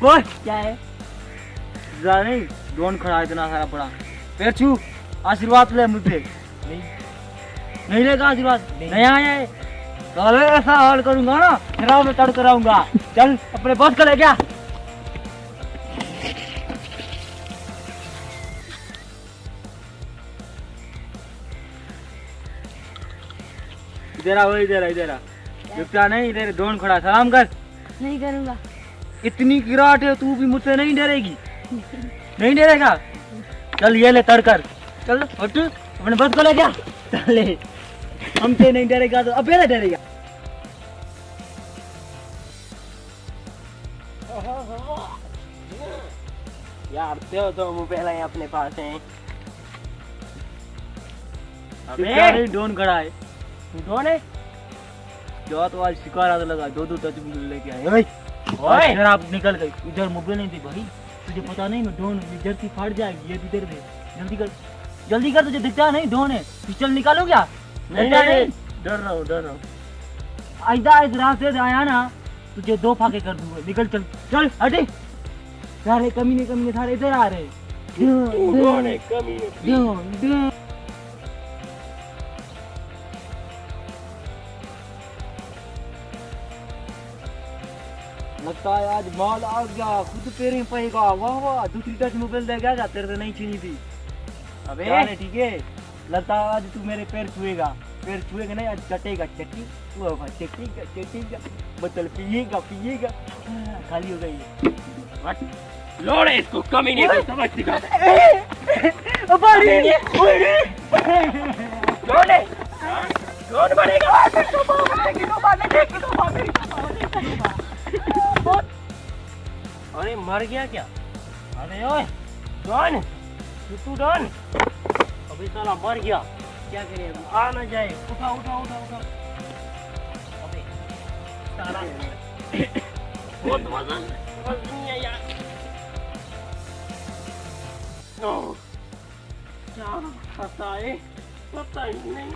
बोल क्या है? जा नहीं डोन खड़ा है इतना सारा बड़ा पैर छू आशीर्वाद ले मुझसे नहीं नहीं लेगा आशीर्वाद नहीं। नहीं आया है तो ऐसा हाल करूंगा ना फिर मैं तड़ कराऊंगा चल अपने बस कर ले क्या इधर आ इधर आ रुपया नहीं इधर डोन खड़ा सलाम कर नहीं करूंगा। इतनी गिराट है तू भी मुझसे नहीं डरेगी नहीं डरेगा चल ये ले तड़ कर चल हट अपने बस को ले क्या चल ले हमसे नहीं डरेगा तो अब ये डरेगा यार तो पहले ही अपने पास है। रुपया नहीं डोन खड़ा है तू कौन है? जो तो आज शिकार आता लगा दो टच लेके आए ओए इधर आप निकल गए इधर मोबाइल नहीं थी भाई तुझे पता नहीं मैं डोन जर्सी फाड़ जाएगी ये भी दे दे जल्दी कर तुझे दिखता नहीं डोन है पिस्टल निकालो क्या नहीं डर रहा हूँ आइदा इस रास्ते से आया ना तुझे दो फाके कर दूंगा निकल चल चल हटे सारे कमीने सारे इधर आ रहे कौन है कमीने? लगता है आज माल आ गया खुद पेरे में पड़ेगा वाह वाह दूसरी टच मोबाइल दे गया तेरे से नहीं छीनी थी अबे ठीक है लगता है आज तू मेरे पैर छुएगा नहीं आज चटेगा चटी वो चटेगा बोतल पिएगा खाली हो गई लोड़े इसको कमीने को समझ दिखा। लोड़े कौन बनेगा? अरे मर गया क्या? अरे ओए डॉन तू डॉन अभी साला मर गया क्या करे अभी आ ना जाए उठा अबे साला बहुत वजन नहीं है यार क्या पता है पता ही नहीं